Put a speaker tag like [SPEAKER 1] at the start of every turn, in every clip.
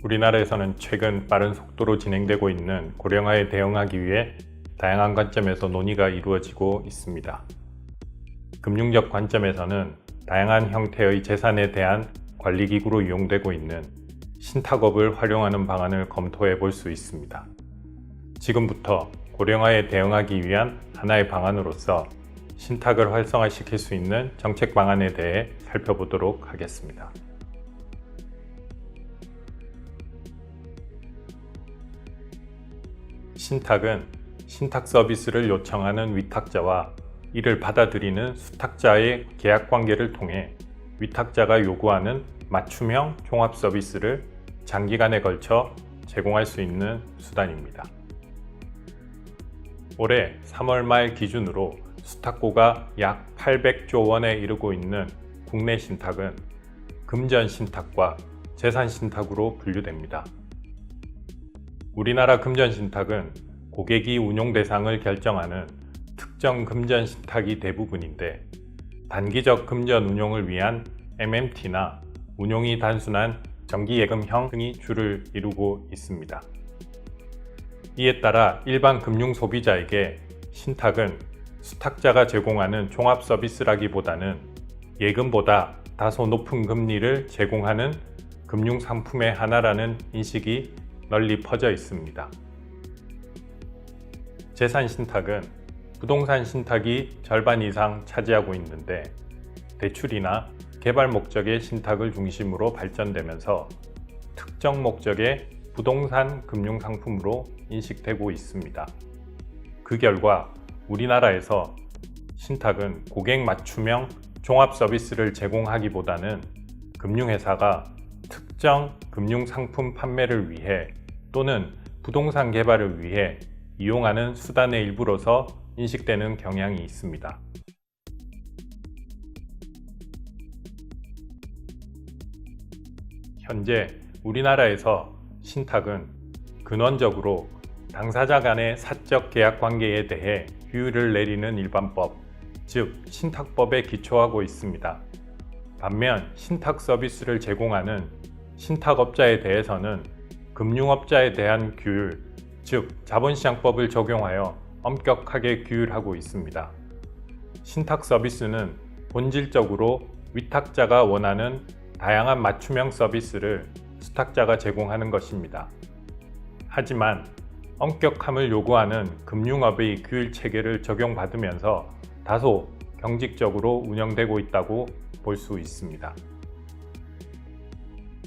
[SPEAKER 1] 우리나라에서는 최근 빠른 속도로 진행되고 있는 고령화에 대응하기 위해 다양한 관점에서 논의가 이루어지고 있습니다. 금융적 관점에서는 다양한 형태의 재산에 대한 관리기구로 이용되고 있는 신탁업을 활용하는 방안을 검토해 볼 수 있습니다. 지금부터 고령화에 대응하기 위한 하나의 방안으로서 신탁을 활성화시킬 수 있는 정책 방안에 대해 살펴보도록 하겠습니다. 신탁은 신탁 서비스를 요청하는 위탁자와 이를 받아들이는 수탁자의 계약관계를 통해 위탁자가 요구하는 맞춤형 종합 서비스를 장기간에 걸쳐 제공할 수 있는 수단입니다. 올해 3월 말 기준으로 수탁고가 약 800조 원에 이르고 있는 국내 신탁은 금전 신탁과 재산 신탁으로 분류됩니다. 우리나라 금전 신탁은 고객이 운용 대상을 결정하는 특정 금전 신탁이 대부분인데, 단기적 금전 운용을 위한 MMT나 운용이 단순한 정기예금형 등이 주를 이루고 있습니다. 이에 따라 일반 금융 소비자에게 신탁은 수탁자가 제공하는 종합 서비스라기보다는 예금보다 다소 높은 금리를 제공하는 금융 상품의 하나라는 인식이 널리 퍼져 있습니다. 재산 신탁은 부동산 신탁이 절반 이상 차지하고 있는데, 대출이나 개발 목적의 신탁을 중심으로 발전되면서 특정 목적의 부동산 금융 상품으로 인식되고 있습니다. 그 결과 우리나라에서 신탁은 고객 맞춤형 종합 서비스를 제공하기보다는 금융회사가 특정 금융 상품 판매를 위해 또는 부동산 개발을 위해 이용하는 수단의 일부로서 인식되는 경향이 있습니다. 현재 우리나라에서 신탁은 근원적으로 당사자 간의 사적 계약 관계에 대해 규율을 내리는 일반법, 즉 신탁법에 기초하고 있습니다. 반면 신탁 서비스를 제공하는 신탁업자에 대해서는 금융업자에 대한 규율, 즉 자본시장법을 적용하여 엄격하게 규율하고 있습니다. 신탁 서비스는 본질적으로 위탁자가 원하는 다양한 맞춤형 서비스를 수탁자가 제공하는 것입니다. 하지만 엄격함을 요구하는 금융업의 규율 체계를 적용받으면서 다소 경직적으로 운영되고 있다고 볼 수 있습니다.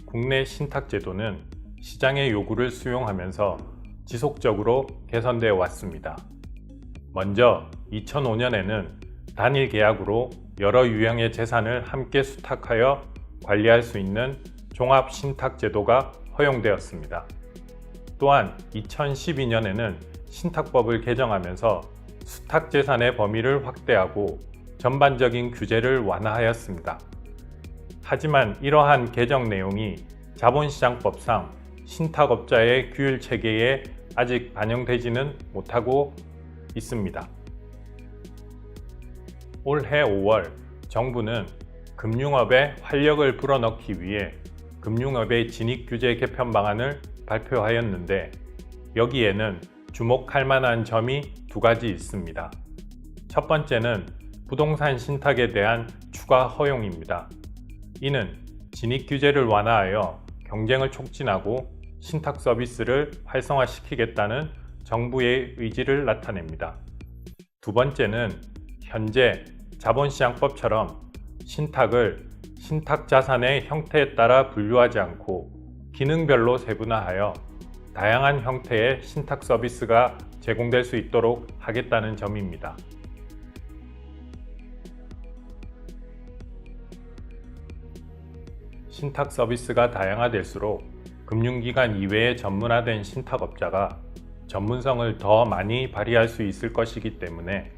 [SPEAKER 1] 국내 신탁 제도는 시장의 요구를 수용하면서 지속적으로 개선되어 왔습니다. 먼저 2005년에는 단일 계약으로 여러 유형의 재산을 함께 수탁하여 관리할 수 있는 종합 신탁 제도가 허용되었습니다. 또한 2012년에는 신탁법을 개정하면서 수탁 재산의 범위를 확대하고 전반적인 규제를 완화하였습니다. 하지만 이러한 개정 내용이 자본시장법상 신탁업자의 규율 체계에 아직 반영되지는 못하고 있습니다. 올해 5월 정부는 금융업에 활력을 불어넣기 위해 금융업의 진입규제 개편 방안을 발표하였는데, 여기에는 주목할 만한 점이 두 가지 있습니다. 첫 번째는 부동산 신탁에 대한 추가 허용입니다. 이는 진입규제를 완화하여 경쟁을 촉진하고 신탁 서비스를 활성화시키겠다는 정부의 의지를 나타냅니다. 두 번째는 현재 자본시장법처럼 신탁을 신탁 자산의 형태에 따라 분류하지 않고 기능별로 세분화하여 다양한 형태의 신탁 서비스가 제공될 수 있도록 하겠다는 점입니다. 신탁 서비스가 다양화될수록 금융기관 이외의 전문화된 신탁업자가 전문성을 더 많이 발휘할 수 있을 것이기 때문에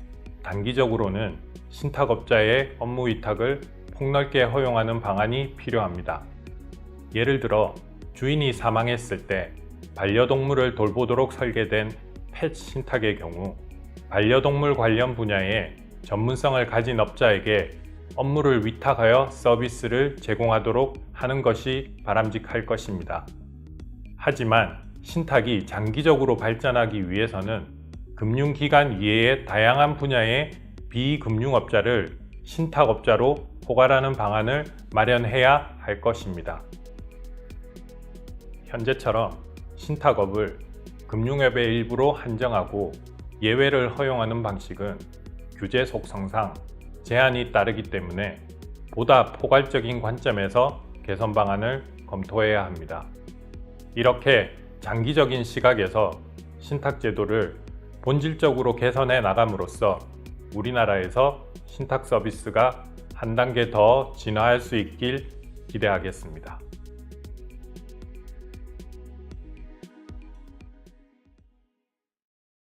[SPEAKER 1] 단기적으로는 신탁업자의 업무 위탁을 폭넓게 허용하는 방안이 필요합니다. 예를 들어 주인이 사망했을 때 반려동물을 돌보도록 설계된 펫 신탁의 경우 반려동물 관련 분야에 전문성을 가진 업자에게 업무를 위탁하여 서비스를 제공하도록 하는 것이 바람직할 것입니다. 하지만 신탁이 장기적으로 발전하기 위해서는 금융기관 이외의 다양한 분야의 비금융업자를 신탁업자로 포괄하는 방안을 마련해야 할 것입니다. 현재처럼 신탁업을 금융업의 일부로 한정하고 예외를 허용하는 방식은 규제 속성상 제한이 따르기 때문에 보다 포괄적인 관점에서 개선 방안을 검토해야 합니다. 이렇게 장기적인 시각에서 신탁제도를 본질적으로 개선해 나감으로써 우리나라에서 신탁 서비스가 한 단계 더 진화할 수 있길 기대하겠습니다.